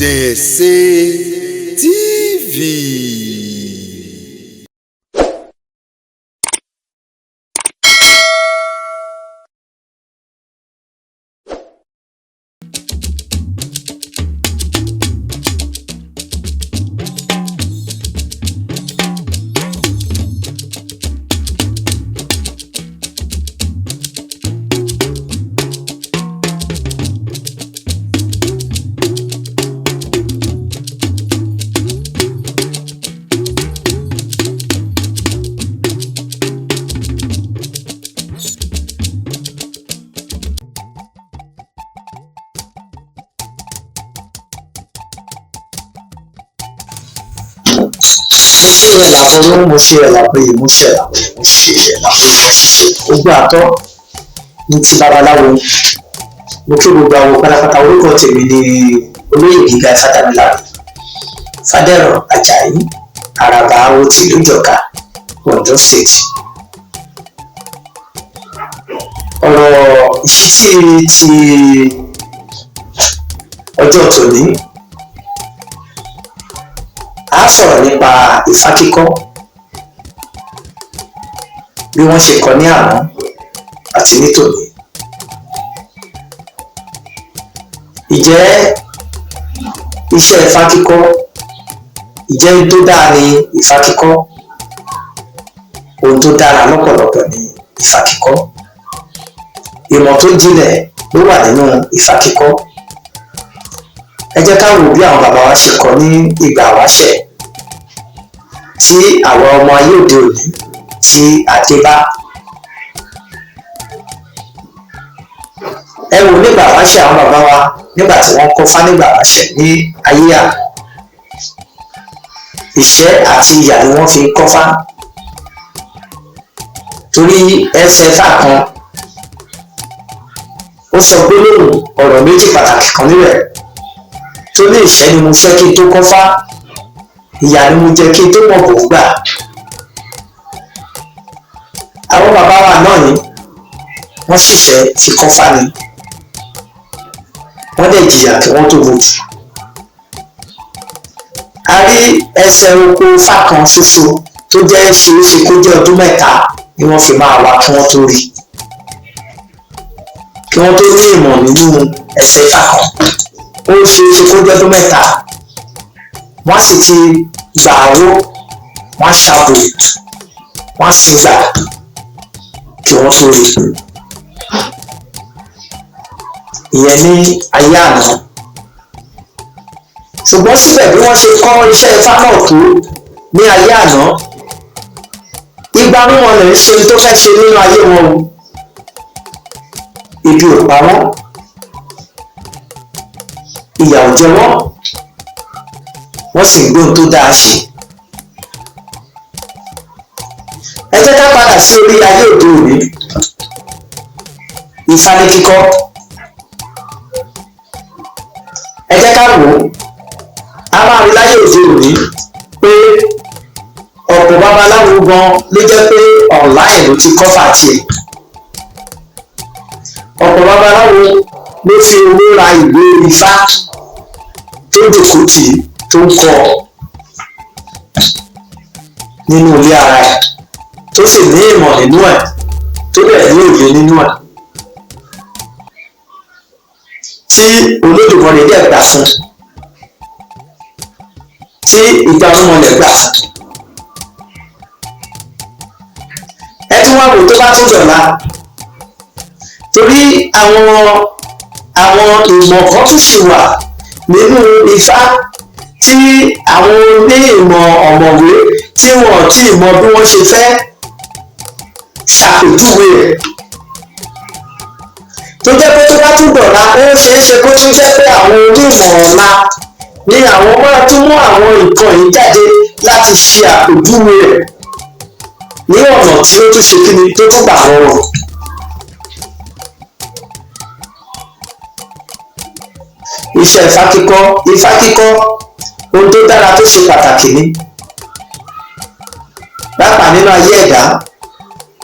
Ìṣẹ̀ṣe TV. Mo ṣe ẹ̀làbọ̀yè mo ṣe gbogbo àtọ́ ní ti babaláwo. Mo kí gbogbo àwọn pátápátá. Orúkọ tèmi ni olóyè gíga Fádàmíláre Fádẹ̀rọ̀ Àjàyí Àràbà Awo tìlú Ìjọ̀ká, Ondo State. Ọ̀rọ̀ ìṣítí ti ọjọ́ tòní, a sọ̀rọ̀ nípa Ifá kíkọ́, bí wọ́n ṣe kọ́ ní àná àti ní tòní. Ìjẹ́ iṣẹ́ Ifá kíkọ́, ìjẹ́ ohun tó dáa ní Ifá kíkọ́, ohun tó dára lọ́pọ̀lọpọ̀ ní Ifá kíkọ́. Ìmọ̀ tó jinlẹ̀ ló wà nínú Ifá kíkọ́. Ẹ jẹ́ ká wò bí àwọn bàbá wa ṣe kọ́ ní ìgbà wáṣẹ̀, tí àwọn ọmọ ayé òde òní tí a dé bá. Ẹ wò nígbà wáṣẹ̀ àwọn bàbá wa, nígbà tí wọ́n kọ́fá nígbà wáṣẹ̀ ní ayé à, ìṣẹ́ àti ìyà ni wọ́n fi kọ́fá, torí ẹsẹ̀ Ifá kan ó sọ gbólóhùn ọ̀rọ̀ méjì pàtàkì kan níbẹ̀ tó ní ìṣẹ́ ni mo fẹ́ kí n tó kọ́fá, ìyà ni mo jẹ kí n tó mọ̀ bò gbà. Àwọn bàbá wa náà ni wọ́n sì fẹ́ ti kọ́fá ni, wọ́n dẹ̀ jìyà kí wọ́n tó bòjì. A rí ẹsẹ̀ oko Ifá kan ṣoṣo tó jẹ́ ṣeéṣe kó jẹ́ ọdún mẹ́ta ni wọ́n fi máa wá kí wọ́n tó rí, kí wọ́n tó ní ìmọ̀ nínú ẹsẹ̀ Ifá kan. Ó ṣeéṣe kó jẹ́ ọdún mẹ́ta, wọ́n sì ti gbà owó, wọ́n ṣàbò, wọ́n sì gbà kí wọ́n tó rí. Ìyẹn ní ayé àná. Ṣùgbọ́n síbẹ̀ bí wọ́n ṣe kọ́ iṣẹ́ Ifá náà tó ní ayé àná, ìgbà wọn lè ṣe tó fẹ́ ṣe nínú ayé wọn o. Ebi ò pa wọ́n, ìyà ò jẹ wọ́n, wọ́n sì ń gbé ohun tó dáa ṣe. Ẹ jẹ́ ká padà sí orí ayé òde òní. Ifá ní kíkọ́, ẹ jẹ́ ká wò ó. A máa rí láyé òde òní pé ọ̀pọ̀ babaláwo gan ló jẹ́ pé online ló ti kọ́fà tiẹ̀. Ọ̀pọ̀ babaláwo ló fi owó ra ìwé Ifá tó jókòó tì í tó ń kọ́ nínú ilé ara ẹ̀, tó sì ní ìmọ̀ nínú ẹ̀, tó bẹ̀ ní òye nínú ẹ̀, tí Olódùmarè dẹ̀ gbà fún, tí ìgbàlúmọlẹ̀ gbà fún. Ẹ tún wá wò tó bá tún dọ̀la, torí àwọn ìmọ̀ kan tún ṣì wà nínú Ifá tí àwọn onímọ̀ ọ̀mọ̀wé tí wọ́n ti mọ bí wọ́n ṣe fẹ́ ṣàpèjúwe rẹ̀, tó jẹ́ pé tó bá tún dọ̀la ó ṣeé ṣe kó tún jẹ́ pé àwọn onímọ̀ ọ̀la ni àwọn máa tún mú àwọn nǹkan yìí jáde láti ṣe àpèjúwe rẹ̀ ní ọ̀nà tí ó tún ṣe kí ni tó tún gbà rọrùn. Iṣẹ́ Ifá kíkọ́ ohun tó dára tó ṣe pàtàkì ni. Pàápàá nínú ayé ẹ̀dá,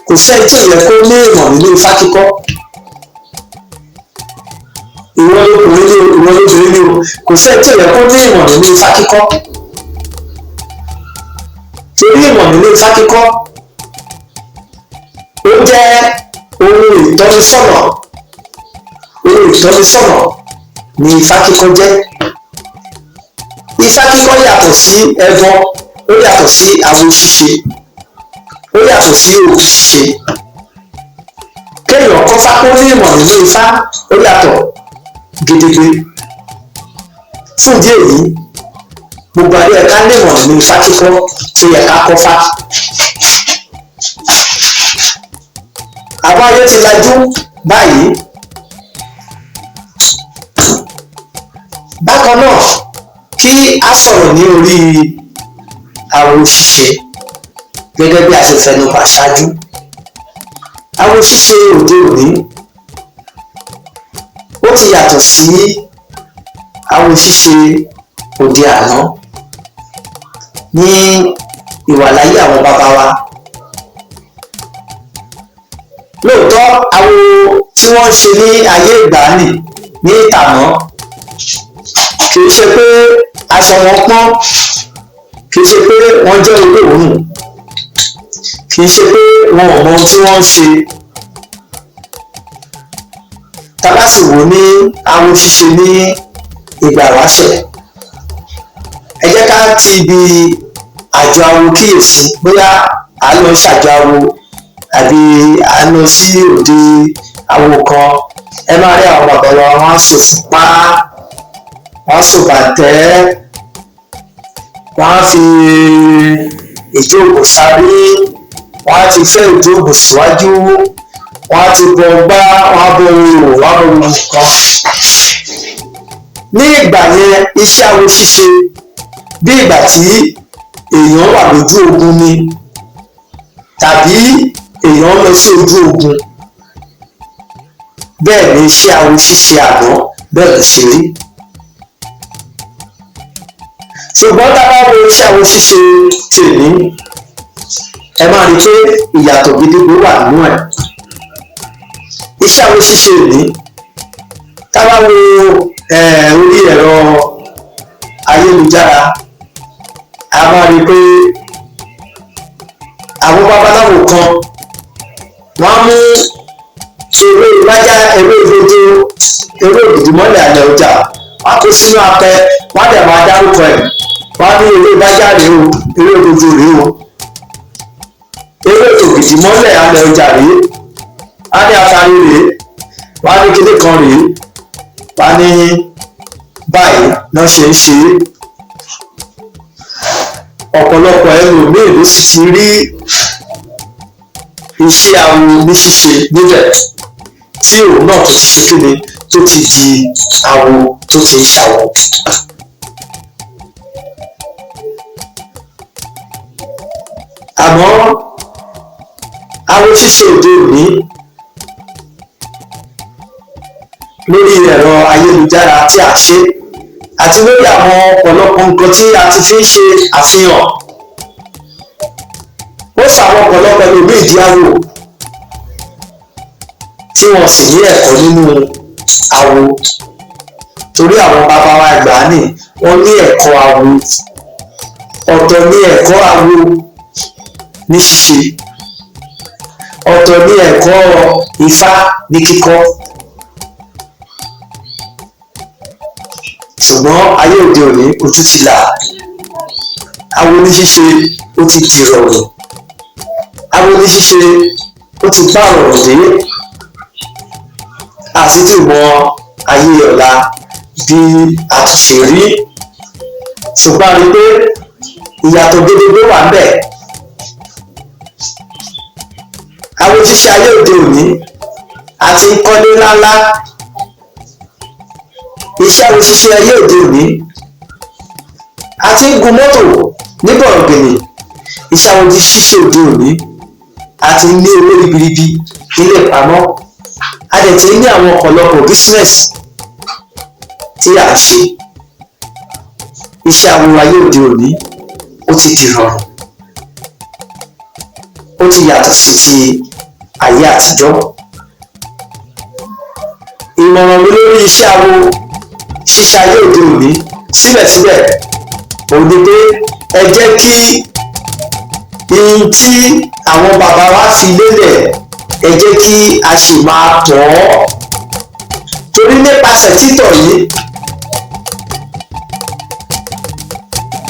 kò sẹ́ni tí ò yẹ kó ní ìmọ̀ nínú Ifá kíkọ́. ìwọ lókùnrin ni o, ìwọ lóbìnrin ni o, kò sẹ́ni tí ò yẹ kó ní ìmọ̀ nínú ifá kíkọ́. Torí ìmọ̀ nínú ifá kíkọ́ ó jẹ́ ohun ìtọ́nisọ́nà ni ifá kíkọ́ jẹ́. Ifá kíkọ́ yàtọ̀ sí ẹbọ, ó yàtọ̀ sí awo ṣíṣe, ó yàtọ̀ sí òògùn ṣíṣe. Kéèyàn kọ́fá kó ní ìmọ̀ nínú ifá ó yàtọ̀ gidigidi. Fún ìdí èyí, gbogbo ayé ẹ̀ka ní ìmọ̀ nínú ifá kíkọ́ tó yẹ ká kọ́fá. Àwọn ayé ti lajú báyìí. Bákan náà, kí a sọ̀rọ̀ ní orí awo ṣíṣe gẹ́gẹ́ bí a ṣe fẹnu bà ṣáájú. Awo ṣíṣe òde òní ó ti yàtọ̀ sí awo ṣíṣe òde àná ní ìwàláyé àwọn bàbá wa. Lóòótọ́ awo tí wọ́n ń ṣe ní ayé ìgbàanì ní ìtàná kì í ṣe pé aṣọ wọn pọ́n, kì í ṣe pé wọ́n jẹ́ olóòórùn, kì í ṣe pé wọn ò mọ ohun tí wọ́n ń ṣe. Tá bá sì wò ní awo ṣíṣe ní ìgbà ìwáṣẹ̀, ẹ jẹ́ ká ti ibi àjọ awo kíyèsí, bóyá à ń lọ ṣàjọ awo àbí à ń lọ sí òde awo kan. Ẹ máa rí àwọn bàbá wa, wọ́n á sòfúnpá, wọ́n á sòbàtẹ́, wọ́n á fi ìjókòó sáré, wọ́n á ti fẹ́ ìjókòó síwájú, wọ́n á ti bọ gbá, wọ́n á bọ ihò, wọ́n á bọ gbogbo nǹkan. Ní ìgbà yẹn, iṣẹ́ awo ṣíṣe bí ìgbà tí èèyàn wà lójú ogun ni, tàbí èèyàn lọ sí ojú ogun. Bẹ́ẹ̀ ni iṣẹ́ awo ṣíṣe àná bẹ́ẹ̀ ló ṣe rí. Ṣùgbọ́n tá a bá wo iṣẹ́ awo ṣíṣe tèmi, ẹ máa rí pé ìyàtọ̀ gidigbo wà nínú ẹ̀. Iṣẹ́ awo ṣíṣe ní tá a bá wo orí ẹ̀rọ ayélujára, a máa rí pé àwọn babaláwo kan wọ́n á mú eré ìbájá, eré ìfojú, eré ògìdìmọ́lẹ̀ àlẹ́ ọjà, wọ́n á kó sínú apẹ, wọ́n á dẹ̀ máa dárúkọ ẹ̀. Wọ́n á ní eré ìbájá rèé o, eré òdodo rèé o, eré ògìdìmọ́lẹ̀ àlẹ́ ọjà rèé, wọ́n á ní atari rèé, wọ́n á ní kíní kan rèé, wọ́n á ní báyìí náà ṣe ń ṣe é. Ọ̀pọ̀lọpọ̀ ẹlòmíì ló sì ti rí iṣẹ́ awo ní ṣíṣe níbẹ̀, tí òun náà tó ti ṣe kíni, tó ti di awo, tó ti ń ṣàwò. Àmọ́ awo ṣíṣe òde òní lórí ẹ̀rọ ayélujára tí a ṣe, àti lórí àwọn ọ̀pọ̀lọpọ̀ nǹkan tí a ti fi ń ṣe àfihàn, ó ṣàwọn ọ̀pọ̀lọpọ̀ ẹlòmíì di awo tí wọ́n sì ní ẹ̀kọ́ nínú awo. Torí àwọn bàbá wa ìgbàanì wọ́n ní ẹ̀kọ́ awo. Ọ̀tọ̀ ní ẹ̀kọ́ awo ní ṣíṣe, ọ̀tọ̀ ní ẹ̀kọ́ ifá ní kíkọ́. Ṣùgbọ́n ayé òde òní ojú ti là. Awo ní ṣíṣe ó ti di rọrùn, awo ní ṣíṣe ó ti bá rọrùn dé. Àti tí mọ ayé ọ̀la bí a ti ṣe rí, ṣùgbọ́n a rí pé ìyàtọ̀ gédégbé wà ńbẹ̀. Awo ṣíṣe ayé òde òní àti kọ́lé ńláńlá. Iṣẹ́ awo ṣíṣe ayé òde òní àti gun mọ́tò ní bọ̀rọ̀gìnì. Iṣẹ́ awo ṣíṣe òde òní àti ní owó ribiribi nílé ìpamọ́. A dẹ̀ ti ní àwọn ọ̀pọ̀lọpọ̀ business tí a ṣe. Iṣẹ́ awo ayé òde òní ó ti di rọrùn, ó ti yàtọ̀ sí ti ayé àtijọ́. ìmọ̀ràn mi lórí iṣẹ́ awo ṣíṣe ayé òde òní síbẹ̀síbẹ̀ òun ni pé ẹ jẹ́ kí ihun tí àwọn bàbá wa fi lélẹ̀ ẹ jẹ́ kí a sì máa tọ̀ ọ́ torí nípasẹ̀ títọ̀ yìí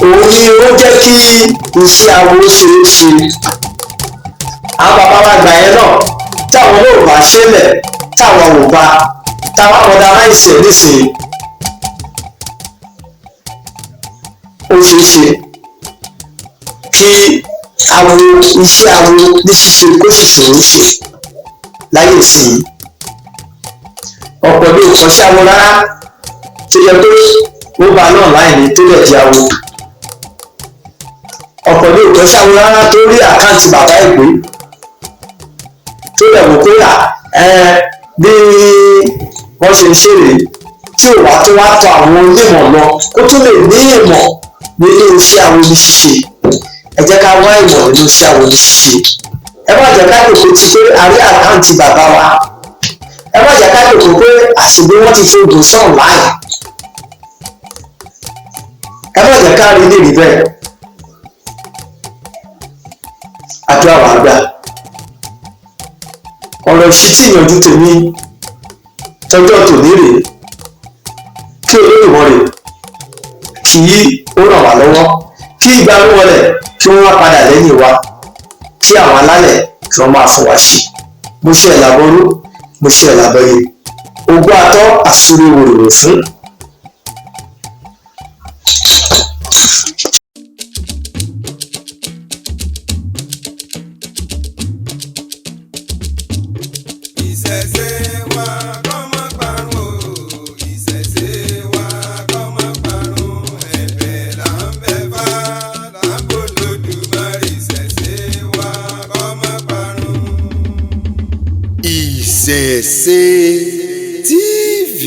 òun ni ó jẹ́ kí iṣẹ́ awo ṣeé ṣe àwọn bàbá wa gbà yẹn náà táwọn náà bá ṣẹlẹ̀ táwọn ò bá táwọn àmọ́dá láìsí ẹ̀ nísìnyí ó ṣeé ṣe kí awo iṣẹ́ awo ní ṣíṣe kó sì ṣòro ṣe láyé ìsìn ọ̀pọ̀ ní ìkọ́ṣẹ́ awo rárá tó yẹ pé ó bá náà láì ní tó lè di awo ọ̀pọ̀ ní ìkọ́ṣẹ́ awo rárá tó rí àkáǹtì bàbá ìgbé tó lè wò pé bí wọ́n ṣe ń ṣeré tí ò wá tó wá tọ àwọn onímọ̀ lọ kó tó lè ní ìmọ̀ nínú iṣẹ́ awo ní ṣíṣe ẹ jẹ́ ká wá ìmọ̀ nínú iṣẹ́ awo ní ṣíṣe ẹ má jẹ́ ká lòkó ti pé a rí àkáǹtì bàbá wa ẹ má jẹ́ ká lòkó pé àṣìgbé wọ́n ti fògùn sàn láì ẹ má jẹ́ ká rí lè rí bẹ́ẹ̀ àdúrà wà gbà ọ̀rọ̀ ìṣítí ìyànjú tèmi tọjọ́ tòní rèé kí Olódùmarè kí ó ràn wá lọ́wọ́ kí ìgbà ló wọlé kí wọ́n wá padà lẹ́yìn wa kí àwọn alálẹ̀ kí wọ́n máa fún wa ṣe mo ṣe ẹ̀làbọ̀rú mo ṣe ẹ̀làbọ̀yè ogún atọ́ àsúré wòrò fún. Ìṣẹ̀ṣe wa kó má parun o, ìṣẹ̀ṣe wa kó má parun, ẹ̀bẹ̀ là ń bẹ̀ fá lábò Olódùmarè, ìṣẹ̀ṣe wa kó má parun. Ìṣẹ̀ṣe TV.